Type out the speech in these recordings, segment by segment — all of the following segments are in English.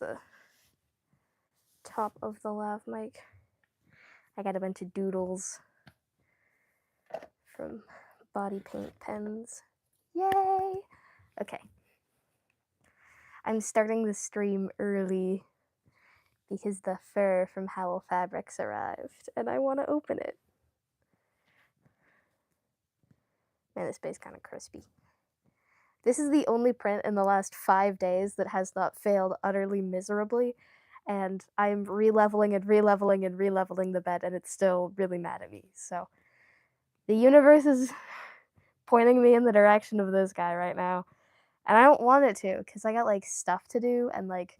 the top of the lav mic. I got a bunch of doodles from body paint pens. Yay! Okay. I'm starting the stream early because the fur from Howl Fabrics arrived, and I want to open it. Man, this bay's kind of crispy. This is the only print in the last 5 days that has not failed utterly miserably, and I'm re-leveling and re-leveling and re-leveling the bed, and it's still really mad at me. So the universe is pointing me in the direction of this guy right now, and I don't want it to, because I got like stuff to do, and like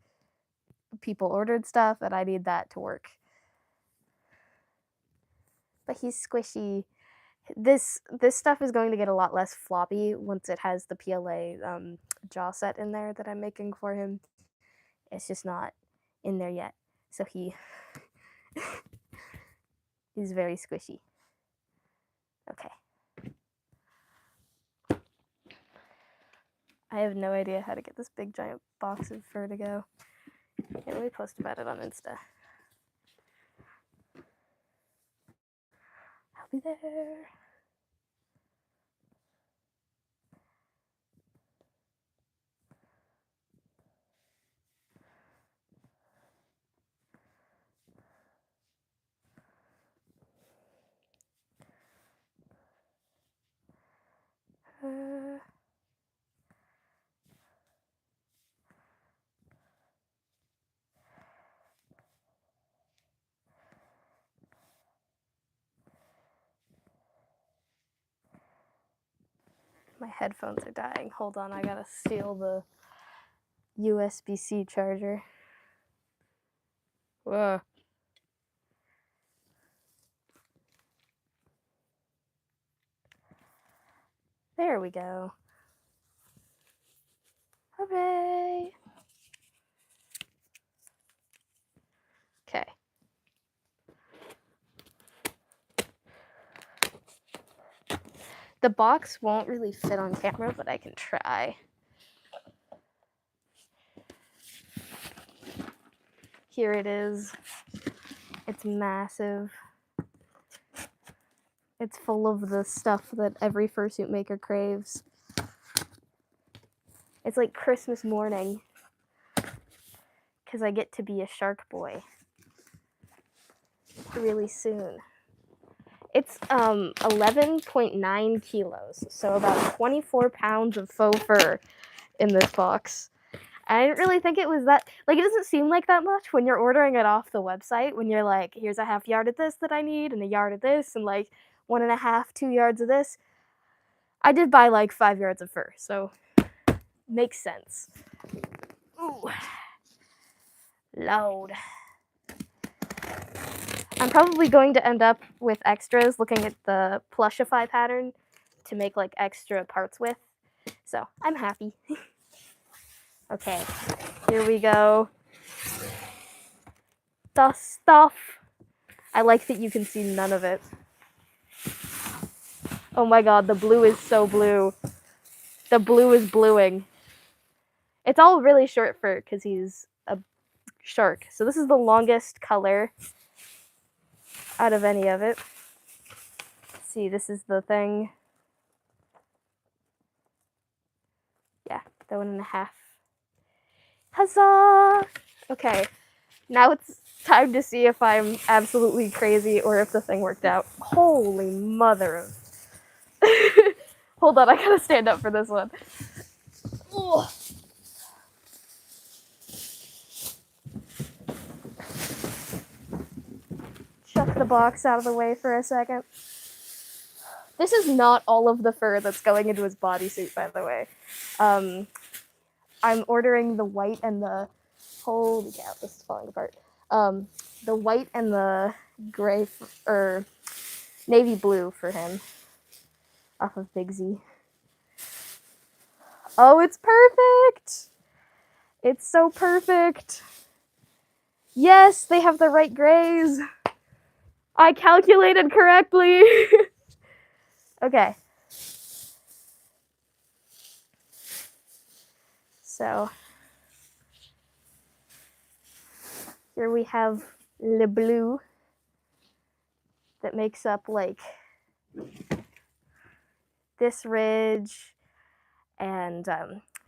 people ordered stuff, and I need that to work. But he's squishy. This stuff is going to get a lot less floppy once it has the PLA jaw set in there that I'm making for him. It's just not in there yet. So he's very squishy. Okay. I have no idea how to get this big giant box of fur to go. Can't really post about it on Insta. I'll be there. My headphones are dying. Hold on, I gotta steal the USB-C charger. Whoa. There we go. Hooray! Okay. The box won't really fit on camera, but I can try. Here it is. It's massive. It's full of the stuff that every fursuit maker craves. It's like Christmas morning, because I get to be a shark boy really soon. It's 11.9 kilos, so about 24 pounds of faux fur in this box. I didn't really think it was that, like, it doesn't seem like that much when you're ordering it off the website, when you're like, here's a half yard of this that I need, and a yard of this, and like 1.5, 2 yards of this. I did buy like 5 yards of fur, so makes sense. Ooh. Load. I'm probably going to end up with extras looking at the Plushify pattern to make like extra parts with. So I'm happy. Okay, here we go. The stuff. I like that you can see none of it. Oh my god, the blue is so blue. The blue is bluing. It's all really short fur because he's a shark. So this is the longest color out of any of it. Let's see, this is the thing. Yeah, the 1.5. Huzzah! Okay, now it's time to see if I'm absolutely crazy or if the thing worked out. Holy mother of... Hold on, I gotta stand up for this one. Ugh. Chuck the box out of the way for a second. This is not all of the fur that's going into his bodysuit, by the way. I'm ordering the white and the... Holy cow, this is falling apart. The white and the gray, or navy blue for him. Off of Big Z. Oh, it's perfect! It's so perfect! Yes, they have the right grays! I calculated correctly! Okay. So, Here we have Le Bleu that makes up like this ridge and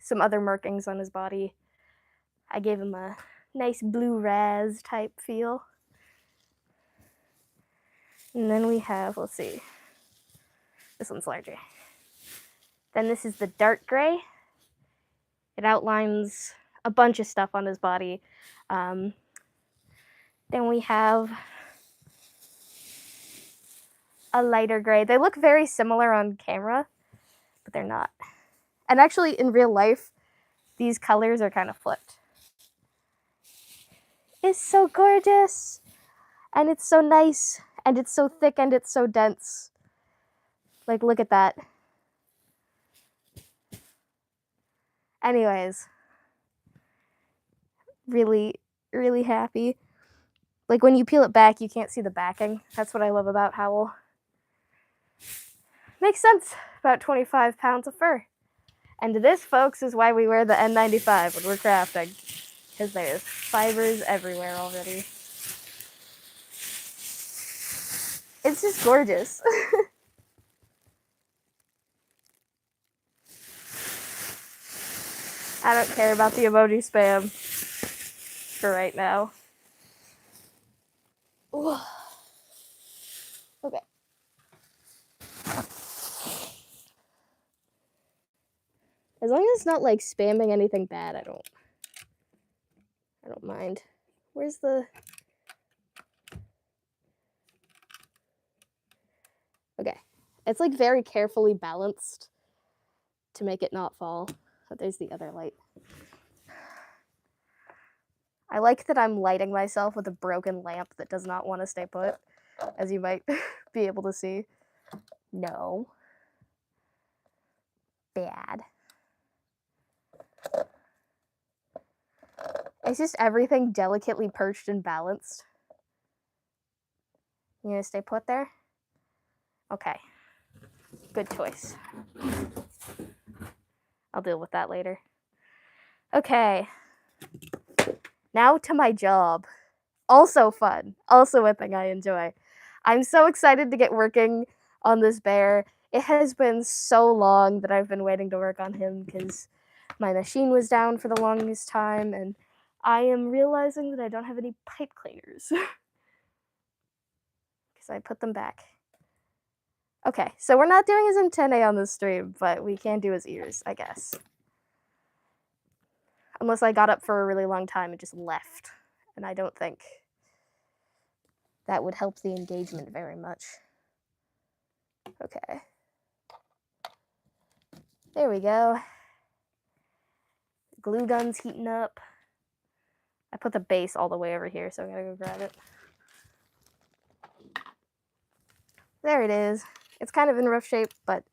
some other markings on his body. I gave him a nice blue raz type feel. And then we have, let's see, this one's larger. Then this is the dark gray. It outlines a bunch of stuff on his body. Then we have a lighter gray. They look very similar on camera, but they're not. And actually, in real life, these colors are kind of flipped. It's so gorgeous, and it's so nice, and it's so thick, and it's so dense. Like, look at that. Anyways, really, really happy. Like, when you peel it back, you can't see the backing. That's what I love about Howl. Makes sense. About 25 pounds of fur. And this, folks, is why we wear the N95 when we're crafting. Because there's fibers everywhere already. It's just gorgeous. I don't care about the emoji spam for right now. Ooh. Okay. As long as it's not like spamming anything bad, I don't mind. Where's the... Okay. It's like very carefully balanced to make it not fall. But there's the other light. I like that I'm lighting myself with a broken lamp that does not want to stay put, as you might be able to see. No. Bad. It's just everything delicately perched and balanced. You gonna stay put there? Okay. Good choice. I'll deal with that later. Okay. Now to my job. Also fun. Also a thing I enjoy. I'm so excited to get working on this bear. It has been so long that I've been waiting to work on him because my machine was down for the longest time, and I am realizing that I don't have any pipe cleaners. Because I put them back. Okay, so we're not doing his antennae on this stream, but we can do his ears, I guess. Unless I got up for a really long time and just left. And I don't think that would help the engagement very much. Okay. There we go. Glue gun's heating up. I put the base all the way over here, so I gotta go grab it. There it is. It's kind of in rough shape, but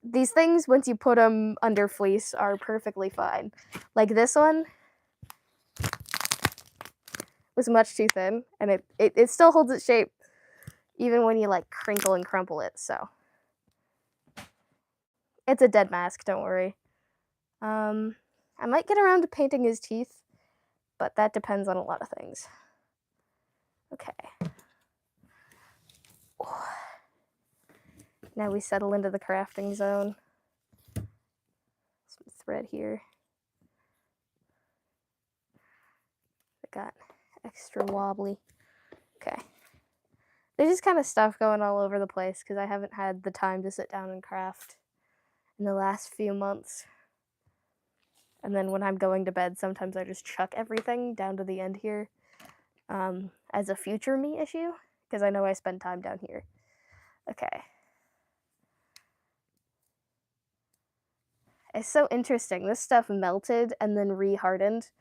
these things, once you put them under fleece, are perfectly fine. Like this one was much too thin, and it still holds its shape, even when you like crinkle and crumple it, so. It's a dead mask, don't worry. I might get around to painting his teeth, but that depends on a lot of things. Okay. Now we settle into the crafting zone. Some thread here. I got extra wobbly. Okay. There's just kind of stuff going all over the place because I haven't had the time to sit down and craft in the last few months. And then when I'm going to bed, sometimes I just chuck everything down to the end here as a future me issue because I know I spend time down here. Okay. It's so interesting. This stuff melted and then re-hardened,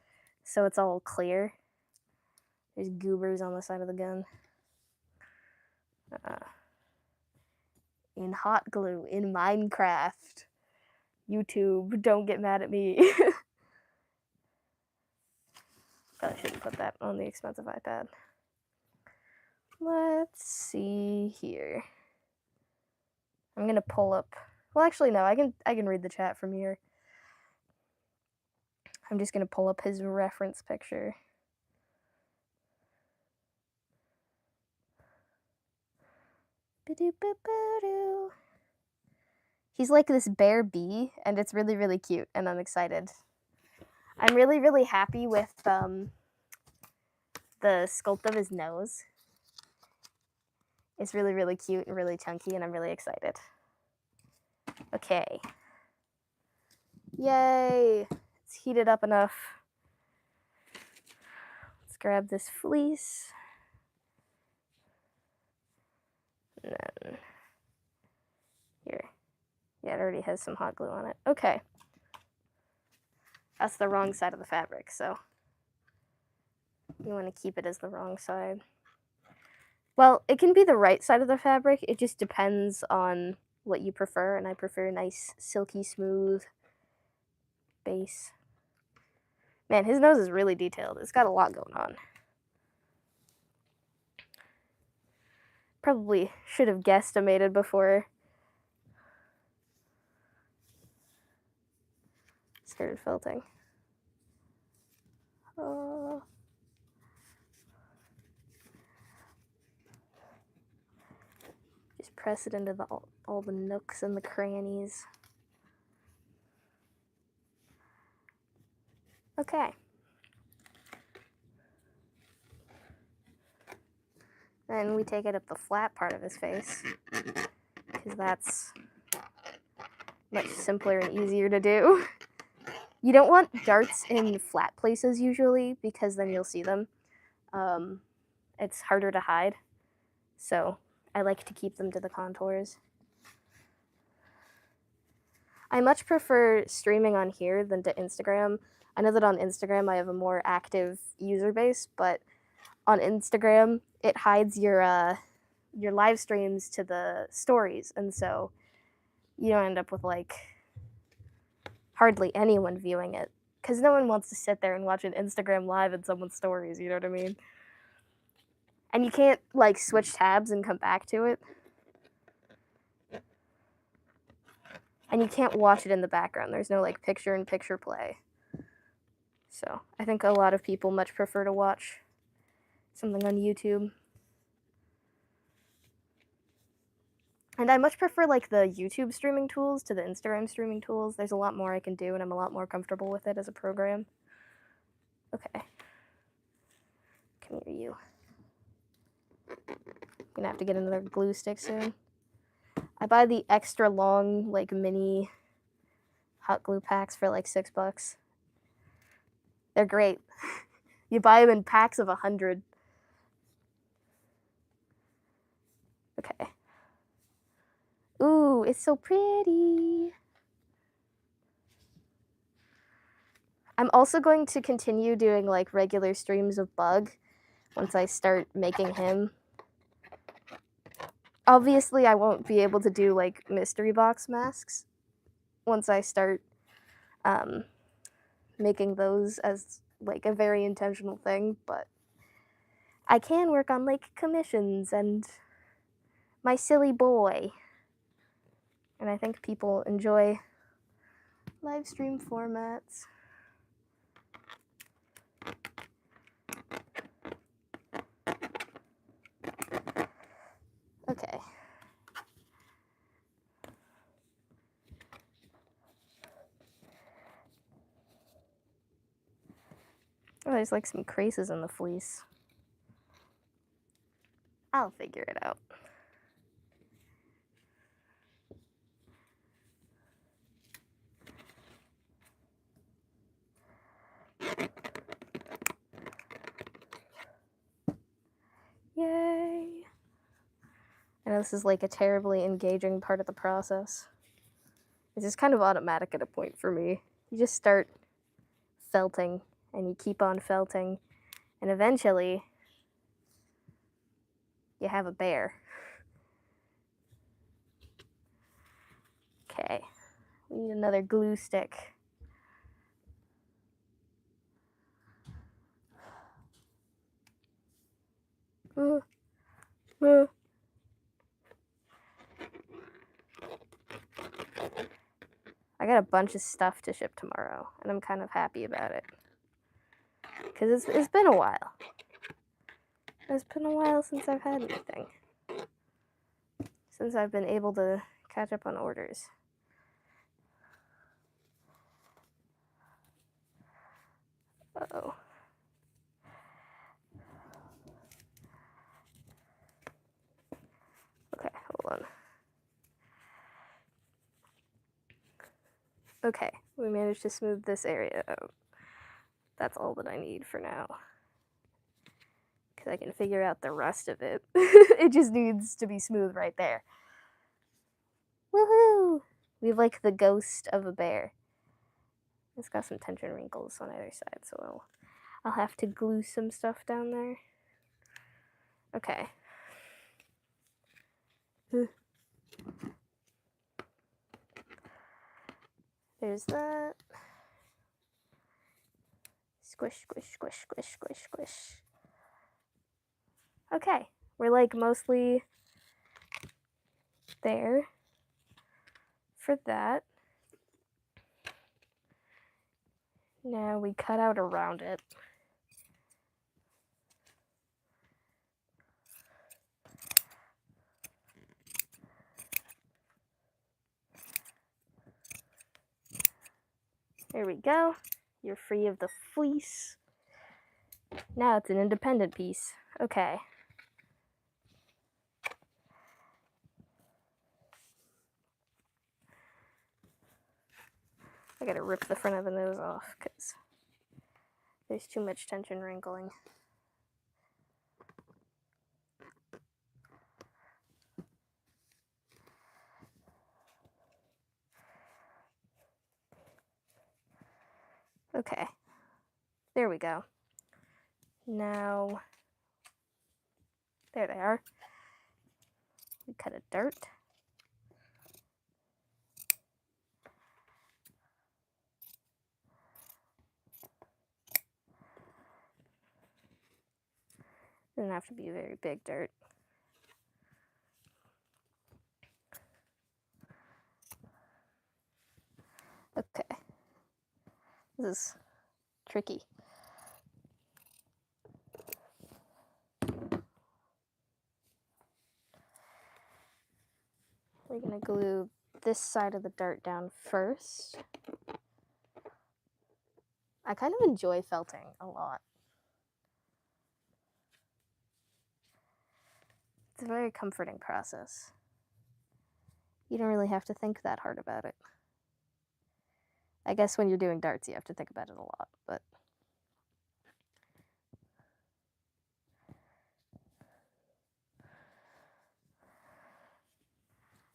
so it's all clear. There's goobers on the side of the gun. In hot glue, in Minecraft. YouTube, don't get mad at me. Probably shouldn't put that on the expensive iPad. Let's see here. I'm gonna pull up. Well, actually, no. I can read the chat from here. I'm just gonna pull up his reference picture. Ba-do-ba-ba-doo. He's like this bear bee, and it's really, really cute, and I'm excited. I'm really, really happy with the sculpt of his nose. It's really, really cute and really chunky, and I'm really excited. Okay. Yay! It's heated up enough. Let's grab this fleece. And then here. Yeah, it already has some hot glue on it. Okay. That's the wrong side of the fabric, so you want to keep it as the wrong side. Well, it can be the right side of the fabric. It just depends on what you prefer, and I prefer a nice, silky, smooth base. Man, his nose is really detailed. It's got a lot going on. Probably should have guesstimated before started felting. Just press it into all the nooks and the crannies. Okay. Then we take it up the flat part of his face, because that's much simpler and easier to do. You don't want darts in flat places usually, because then you'll see them. It's harder to hide, so I like to keep them to the contours. I much prefer streaming on here than to Instagram. I know that on Instagram I have a more active user base, but on Instagram it hides your live streams to the stories, and so you don't end up with like hardly anyone viewing it, because no one wants to sit there and watch an Instagram live in someone's stories, you know what I mean? And you can't like switch tabs and come back to it. And you can't watch it in the background. There's no like picture-in-picture play. So I think a lot of people much prefer to watch something on YouTube. And I much prefer like the YouTube streaming tools to the Instagram streaming tools. There's a lot more I can do, and I'm a lot more comfortable with it as a program. Okay. Come here, you. I'm gonna have to get another glue stick soon. I buy the extra long, like, mini hot glue packs for like $6. They're great. You buy them in packs of 100. Okay. Ooh, it's so pretty. I'm also going to continue doing like regular streams of Bug once I start making him. Obviously, I won't be able to do like mystery box masks once I start making those as like a very intentional thing, but I can work on like commissions and my silly boy. And I think people enjoy live stream formats. Okay. Oh, there's like some creases in the fleece. I'll figure it out. Yay! I know this is like a terribly engaging part of the process. It's just kind of automatic at a point for me. You just start felting, and you keep on felting, and eventually you have a bear. Okay, we need another glue stick. I got a bunch of stuff to ship tomorrow, and I'm kind of happy about it. Because it's been a while. It's been a while since I've had anything. since I've been able to catch up on orders. Uh-oh. Okay, hold on. Okay, we managed to smooth this area out. That's all that I need for now. Because I can figure out the rest of it. It just needs to be smooth right there. Woohoo! We have like the ghost of a bear. It's got some tension wrinkles on either side, so I'll have to glue some stuff down there. Okay. There's that. Squish, squish, squish, squish, squish, squish. Okay, we're like mostly there for that. Now we cut out around it. There we go. You're free of the fleece. Now it's an independent piece. Okay. I gotta rip the front of the nose off because there's too much tension wrinkling. Okay. There we go. Now, there they are. We cut a dart. Doesn't have to be a very big dart. Okay. This is tricky. We're gonna glue this side of the dart down first. I kind of enjoy felting a lot. It's a very comforting process. You don't really have to think that hard about it. I guess when you're doing darts, you have to think about it a lot, but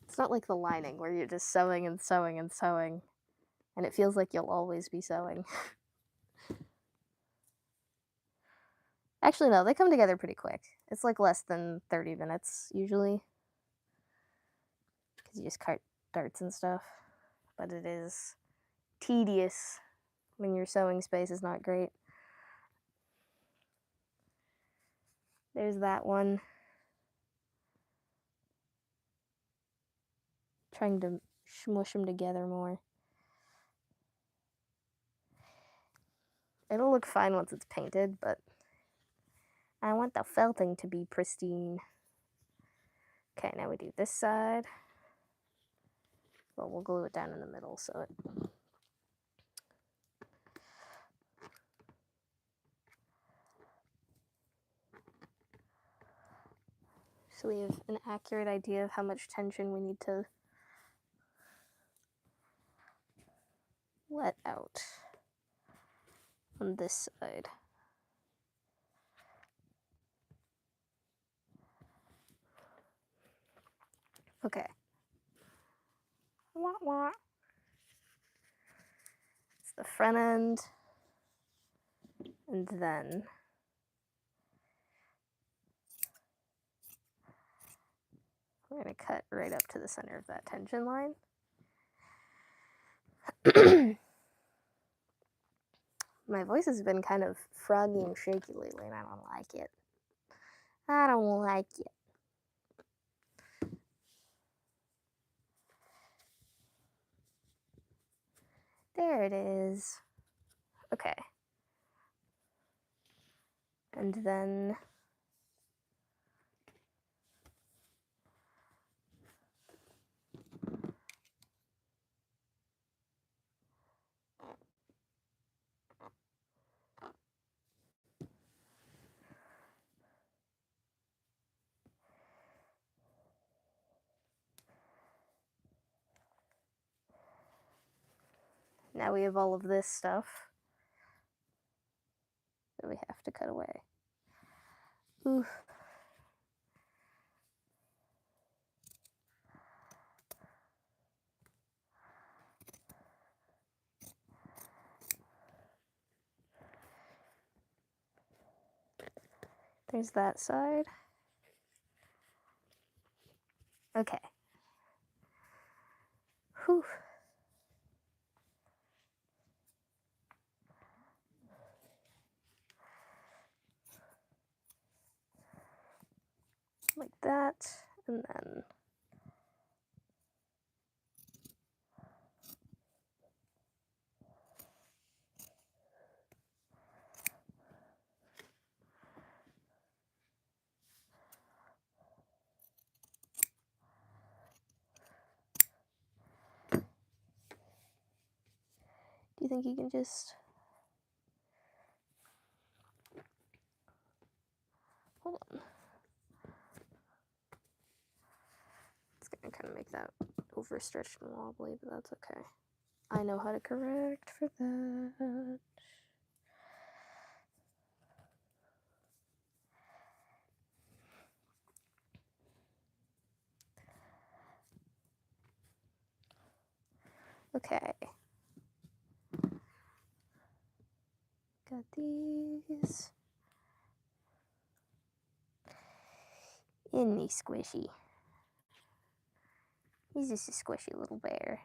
it's not like the lining where you're just sewing and sewing and sewing, and it feels like you'll always be sewing. Actually, no, they come together pretty quick. It's like less than 30 minutes usually, because you just cut darts and stuff, but it is tedious when your sewing space is not great. There's that one. Trying to smush them together more. It'll look fine once it's painted, but I want the felting to be pristine. Okay, now we do this side. Well, we'll glue it down in the middle so it... So we have an accurate idea of how much tension we need to let out on this side. Okay. Wah, wah. It's the front end, and then we're going to cut right up to the center of that tension line. My voice has been kind of froggy and shaky lately, and I don't like it. I don't like it. There it is. Okay. And then Now we have all of this stuff that we have to cut away. Ooh. There's that side. Okay. Whew. Like that, and then do you think you can just hold on? It's gonna kind of make that overstretched and wobbly, but that's okay. I know how to correct for that. Okay. Got these. Isn't he squishy? He's just a squishy little bear.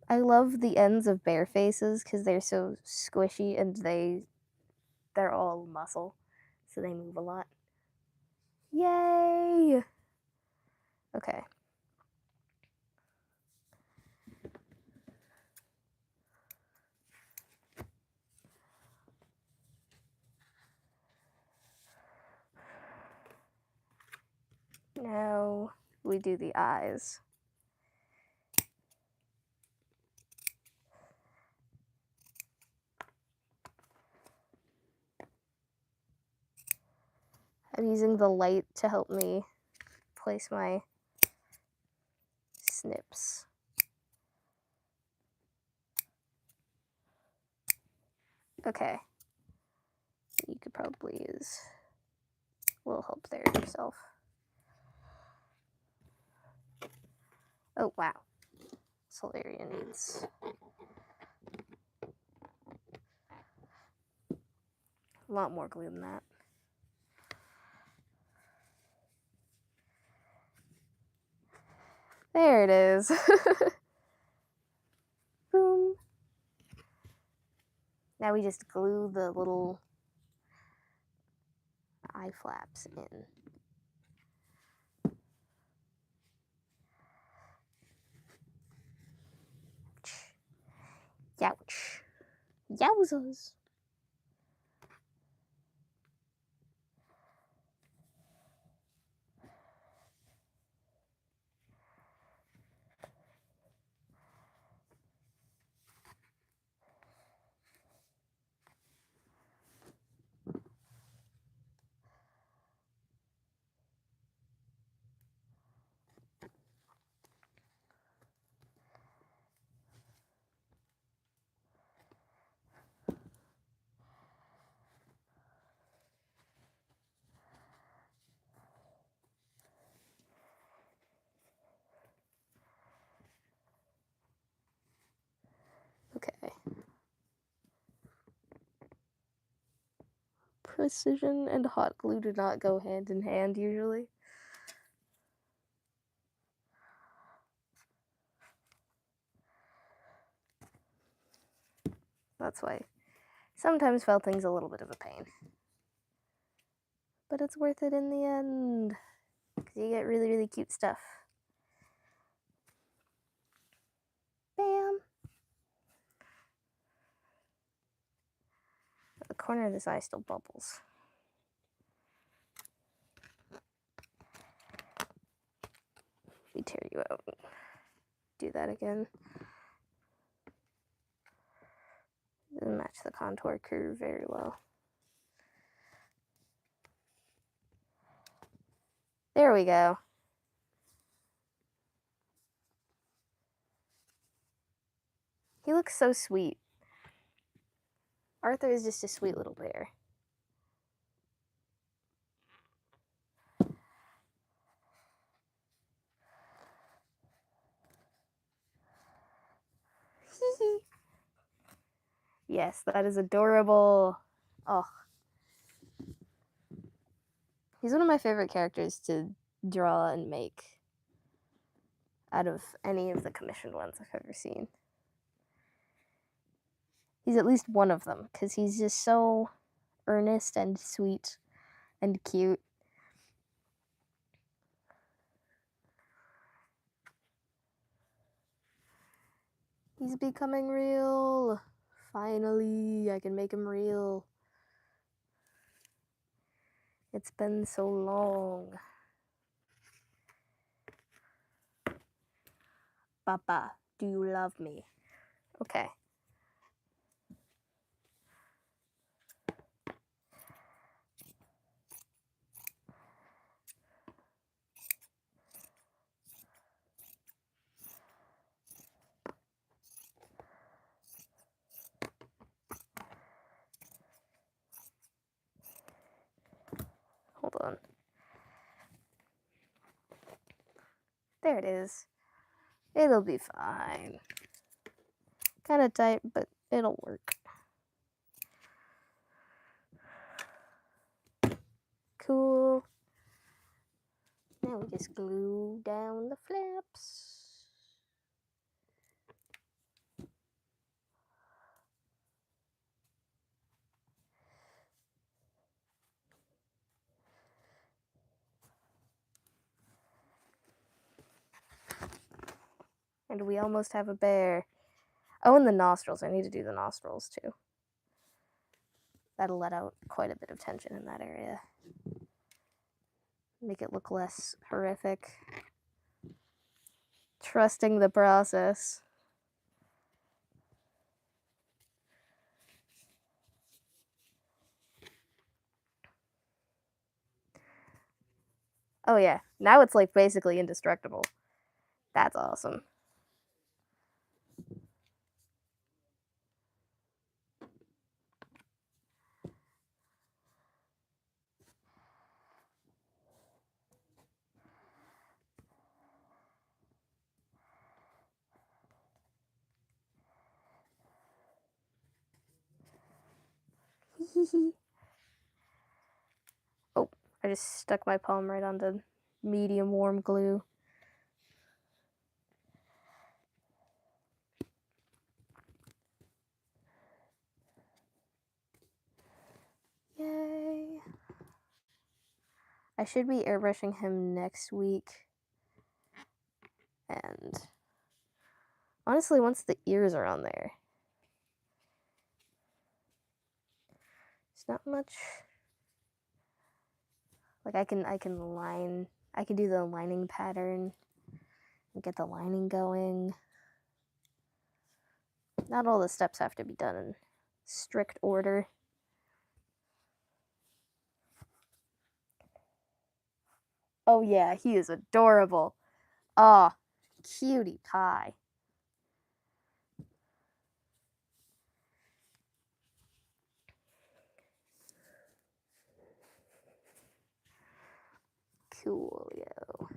I love the ends of bear faces because they're so squishy and they're all muscle, so they move a lot. Yay! Okay. Now we do the eyes. I'm using the light to help me place my snips. Okay. You could probably use a little help there yourself. Oh, wow. Solaria needs a lot more glue than that. There it is. Boom. Now we just glue the little eye flaps in. Youch. Yowzers. Okay. Precision and hot glue do not go hand in hand usually. That's why sometimes felting's a little bit of a pain. But it's worth it in the end, because you get really, really cute stuff. Bam! The corner of this eye still bubbles. We tear you out. Do that again. Doesn't match the contour curve very well. There we go. looks so sweet. Arthur is just a sweet little bear. Yes, that is adorable. Oh. He's one of my favorite characters to draw and make out of any of the commissioned ones I've ever seen. He's at least one of them, because he's just so earnest and sweet and cute. He's becoming real. Finally, I can make him real. It's been so long. Papa, do you love me? Okay. Hold on. There it is. It'll be fine. Kind of tight, but it'll work. Cool. Now we just glue down the flaps. And we almost have a bear. Oh, and the nostrils. I need to do the nostrils too. That'll let out quite a bit of tension in that area. Make it look less horrific. Trusting the process. Oh yeah, now it's like basically indestructible. That's awesome. Oh, I just stuck my palm right onto medium warm glue. Yay. I should be airbrushing him next week. And honestly, once the ears are on there, it's not much. Like I can do the lining pattern and get the lining going. Not all the steps have to be done in strict order. Oh yeah, he is adorable. Ah, cutie pie. Coolio.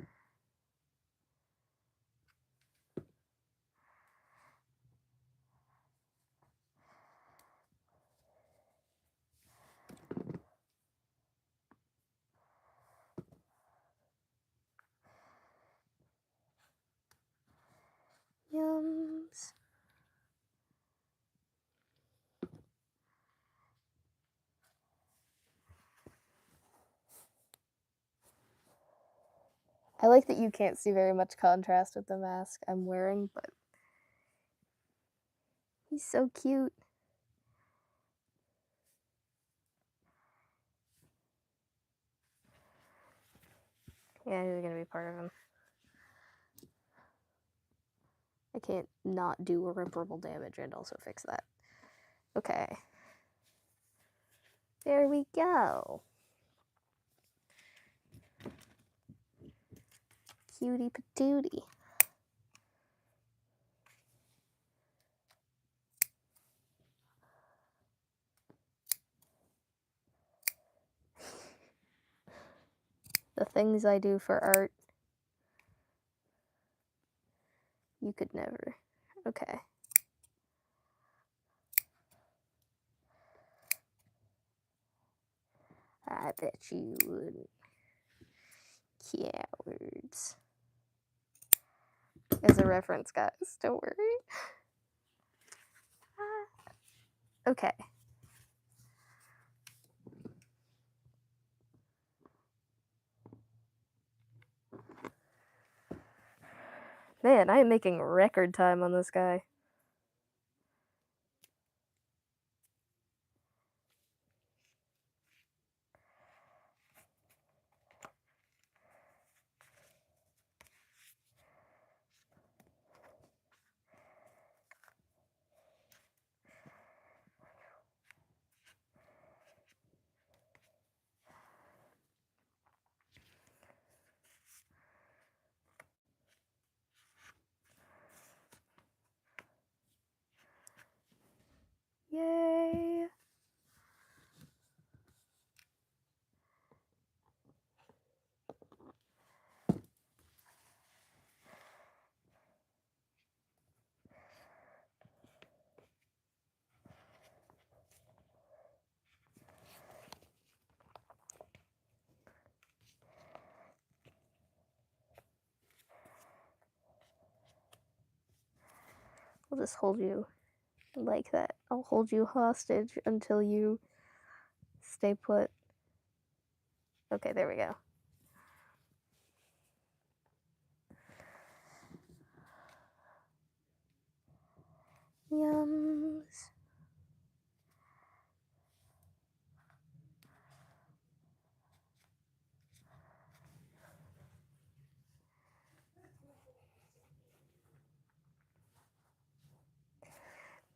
Yums. I like that you can't see very much contrast with the mask I'm wearing, but he's so cute. Yeah, he's gonna be part of him. I can't not do irreparable damage and also fix that. Okay. There we go. Cutie patootie. things I do for art. You could never. Okay. I bet you wouldn't. Cowards. As a reference, guys. Don't worry. Okay. Man, I am making record time on this guy. Yay! I'll just hold you like that. I'll hold you hostage until you stay put. Okay, there we go. Yums.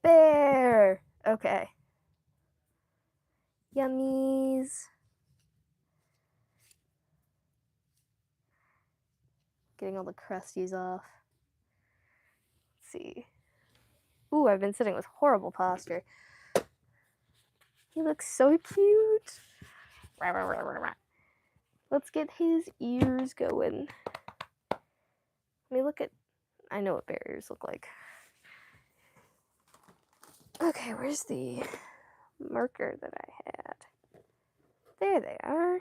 Bear! Okay. Yummies. Getting all the crusties off. Let's see. Ooh, I've been sitting with horrible posture. He looks so cute. Let's get his ears going. Let me look at... I know what bear ears look like. Okay, where's the marker that I had? There they are.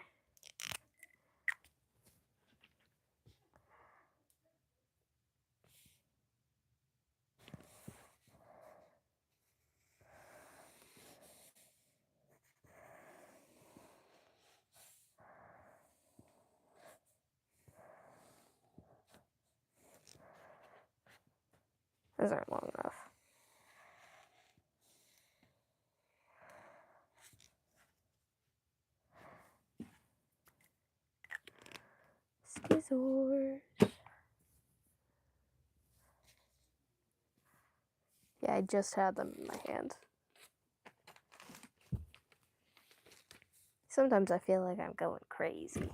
Those aren't long enough. Schizoid. Yeah, I just had them in my hand. Sometimes I feel like I'm going crazy.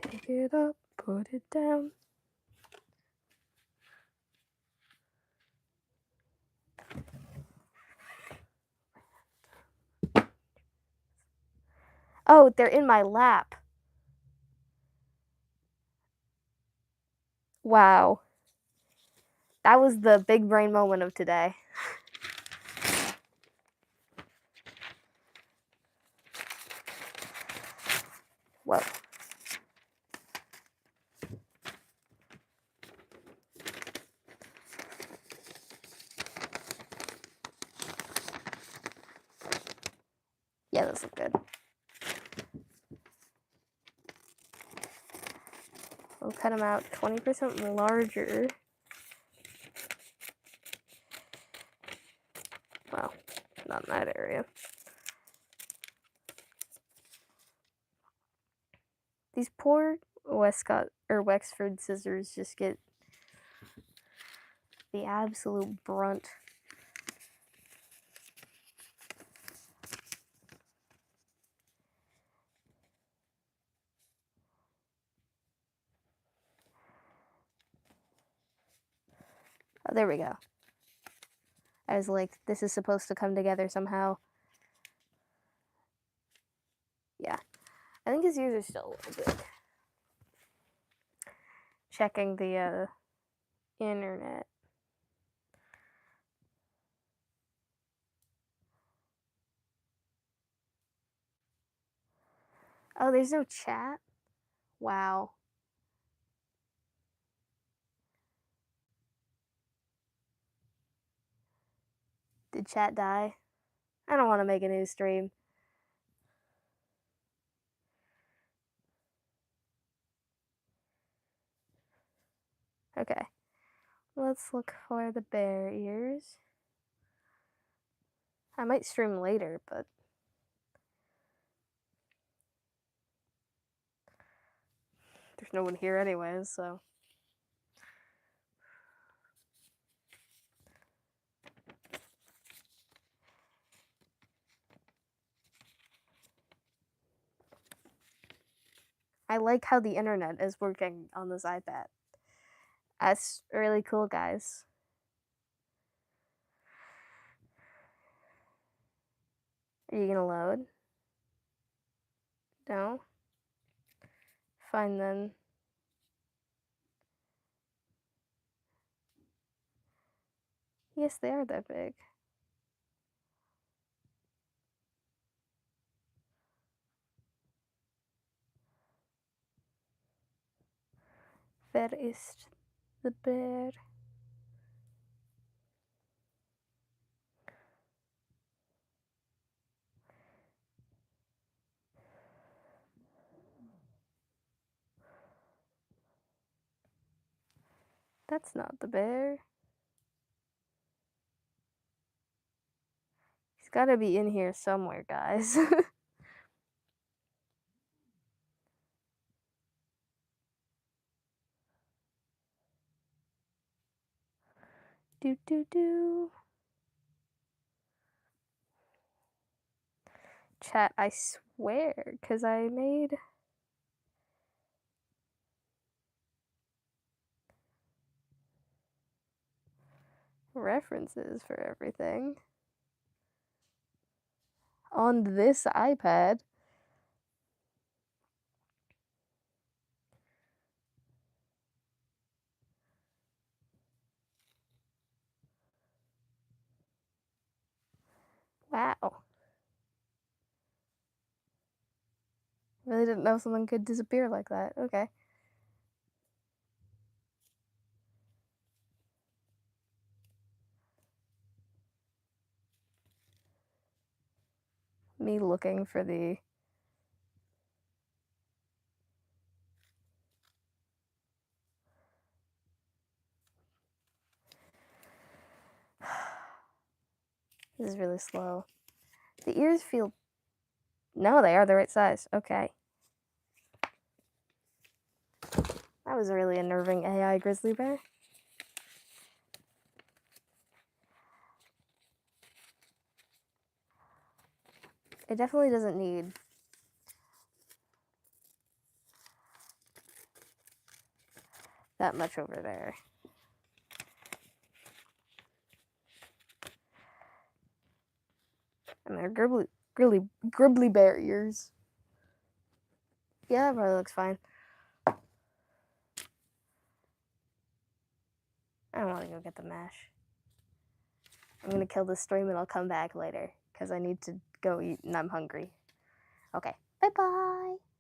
Pick it up, put it down. Oh, they're in my lap. Wow. That was the big brain moment of today. Whoa. Yeah, those look good. We'll cut them out 20% larger. Well, not in that area. These poor Wexford scissors just get the absolute brunt. Oh, there we go. I was like, this is supposed to come together somehow. Yeah, I think his ears are still a little big. Checking the internet. Oh, there's no chat? Wow. Did chat die? I don't want to make a new stream. Okay. Let's look for the bear ears. I might stream later, but there's no one here anyways, so. I like how the internet is working on this iPad. That's really cool, guys. Are you gonna load? No? Fine then. Yes, they are that big. Wer ist the bear? That's not the bear. He's gotta be in here somewhere, guys. Do. Chat, I swear, because I made references for everything on this iPad. Wow. Really didn't know something could disappear like that. Okay. Me looking for the... This is really slow. The ears feel... No, they are the right size. Okay. That was a really unnerving AI grizzly bear. It definitely doesn't need that much over there. And they're gribbly bear ears. Yeah, that probably looks fine. I don't want to go get the mash. I'm gonna kill this stream and I'll come back later because I need to go eat and I'm hungry. Okay, bye-bye.